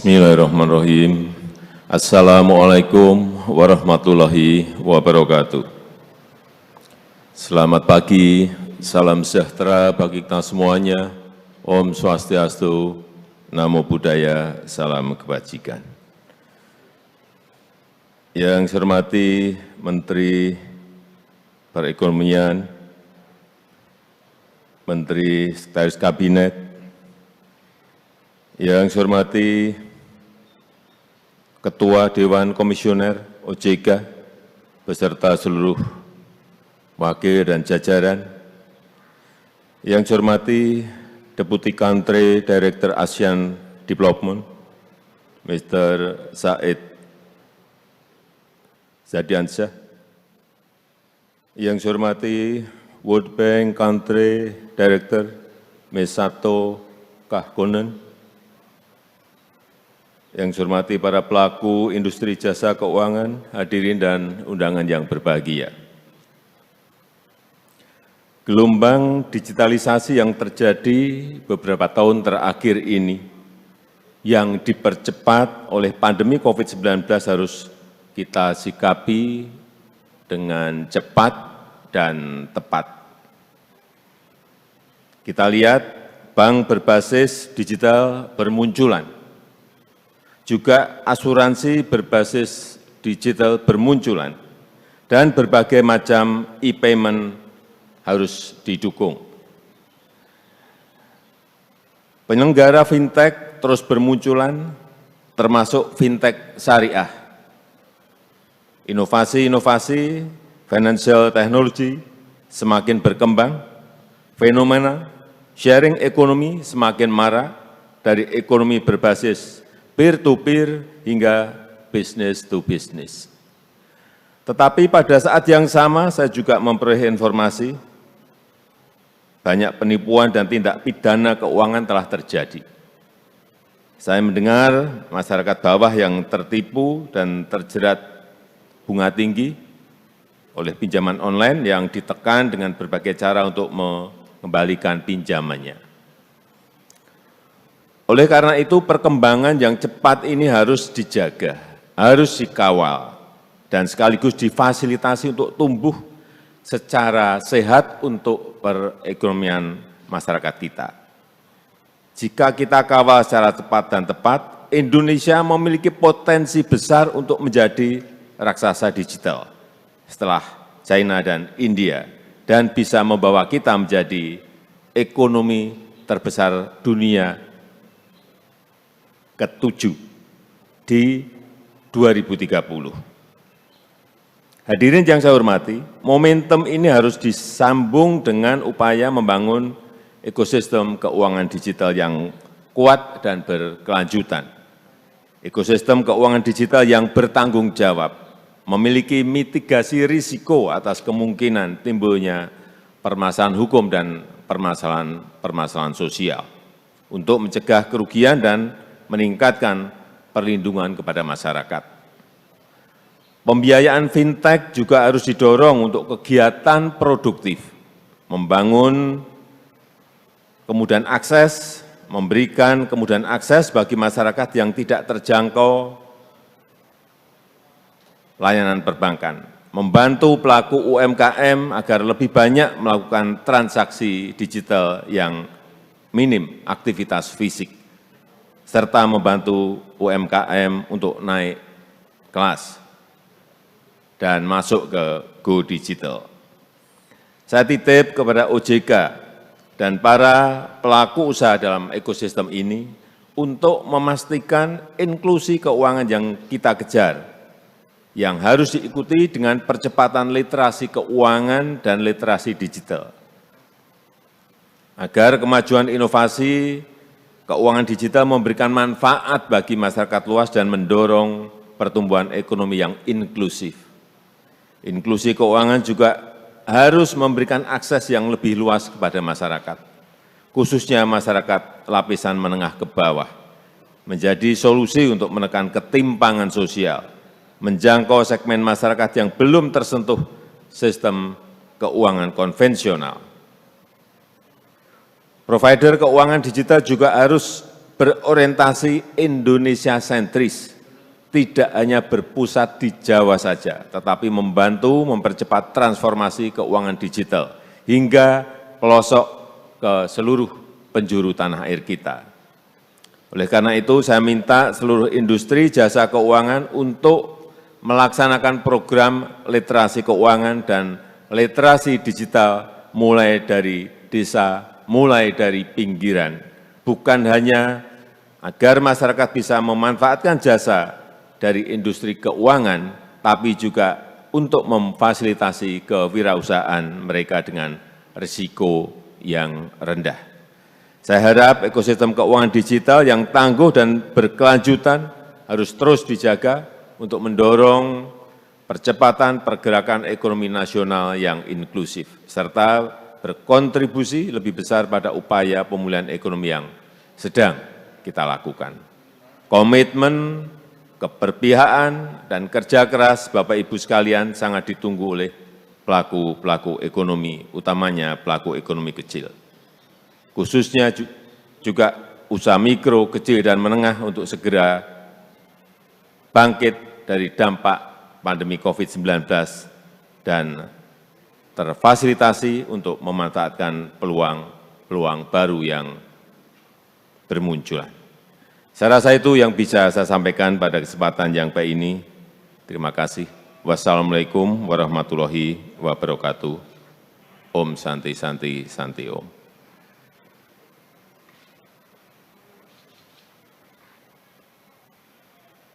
Bismillahirrahmanirrahim. Assalamualaikum warahmatullahi wabarakatuh. Selamat pagi, salam sejahtera bagi kita semuanya. Om Swastiastu, Namo Buddhaya, salam kebajikan. Yang saya hormati Menteri Perekonomian, Menteri Sekretaris Kabinet, yang saya hormati Ketua Dewan Komisioner OJK beserta seluruh wakil dan jajaran, yang saya hormati Deputy Country Director ASEAN Development, Mr. Said Zadiansyah, yang saya hormati World Bank Country Director, Ms. Sato Kahkonen, yang saya hormati para pelaku industri jasa keuangan, hadirin dan undangan yang berbahagia. Gelombang digitalisasi yang terjadi beberapa tahun terakhir ini, yang dipercepat oleh pandemi COVID-19 harus kita sikapi dengan cepat dan tepat. Kita lihat bank berbasis digital bermunculan, juga asuransi berbasis digital bermunculan, dan berbagai macam e-payment harus didukung. Penyelenggara fintech terus bermunculan, termasuk fintech syariah. Inovasi-inovasi financial technology semakin berkembang, fenomena sharing ekonomi semakin marak, dari ekonomi berbasis peer-to-peer hingga business-to-business. Tetapi pada saat yang sama saya juga memperoleh informasi banyak penipuan dan tindak pidana keuangan telah terjadi. Saya mendengar masyarakat bawah yang tertipu dan terjerat bunga tinggi oleh pinjaman online yang ditekan dengan berbagai cara untuk mengembalikan pinjamannya. Oleh karena itu, perkembangan yang cepat ini harus dijaga, harus dikawal, dan sekaligus difasilitasi untuk tumbuh secara sehat untuk perekonomian masyarakat kita. Jika kita kawal secara cepat dan tepat, Indonesia memiliki potensi besar untuk menjadi raksasa digital setelah China dan India, dan bisa membawa kita menjadi ekonomi terbesar dunia ke-7 di 2030. Hadirin yang saya hormati, momentum ini harus disambung dengan upaya membangun ekosistem keuangan digital yang kuat dan berkelanjutan. Ekosistem keuangan digital yang bertanggung jawab, memiliki mitigasi risiko atas kemungkinan timbulnya permasalahan hukum dan permasalahan sosial untuk mencegah kerugian dan meningkatkan perlindungan kepada masyarakat. Pembiayaan fintech juga harus didorong untuk kegiatan produktif, membangun kemudahan akses, memberikan kemudahan akses bagi masyarakat yang tidak terjangkau layanan perbankan, membantu pelaku UMKM agar lebih banyak melakukan transaksi digital yang minim aktivitas fisik, serta membantu UMKM untuk naik kelas dan masuk ke Go Digital. Saya titip kepada OJK dan para pelaku usaha dalam ekosistem ini untuk memastikan inklusi keuangan yang kita kejar, yang harus diikuti dengan percepatan literasi keuangan dan literasi digital, agar kemajuan inovasi keuangan digital memberikan manfaat bagi masyarakat luas dan mendorong pertumbuhan ekonomi yang inklusif. Inklusi keuangan juga harus memberikan akses yang lebih luas kepada masyarakat, khususnya masyarakat lapisan menengah ke bawah, menjadi solusi untuk menekan ketimpangan sosial, menjangkau segmen masyarakat yang belum tersentuh sistem keuangan konvensional. Provider keuangan digital juga harus berorientasi Indonesia sentris, tidak hanya berpusat di Jawa saja, tetapi membantu mempercepat transformasi keuangan digital hingga pelosok ke seluruh penjuru tanah air kita. Oleh karena itu, saya minta seluruh industri jasa keuangan untuk melaksanakan program literasi keuangan dan literasi digital mulai dari desa, mulai dari pinggiran. Bukan hanya agar masyarakat bisa memanfaatkan jasa dari industri keuangan, tapi juga untuk memfasilitasi kewirausahaan mereka dengan risiko yang rendah. Saya harap ekosistem keuangan digital yang tangguh dan berkelanjutan harus terus dijaga untuk mendorong percepatan pergerakan ekonomi nasional yang inklusif, serta berkontribusi lebih besar pada upaya pemulihan ekonomi yang sedang kita lakukan. Komitmen, keberpihakan, dan kerja keras Bapak Ibu sekalian sangat ditunggu oleh pelaku-pelaku ekonomi, utamanya pelaku ekonomi kecil. Khususnya juga usaha mikro, kecil, dan menengah untuk segera bangkit dari dampak pandemi COVID-19 dan terfasilitasi untuk memanfaatkan peluang baru yang bermunculan. Saya rasa itu yang bisa saya sampaikan pada kesempatan yang baik ini. Terima kasih. Wassalamualaikum warahmatullahi wabarakatuh. Om Santi Santi Santi Om.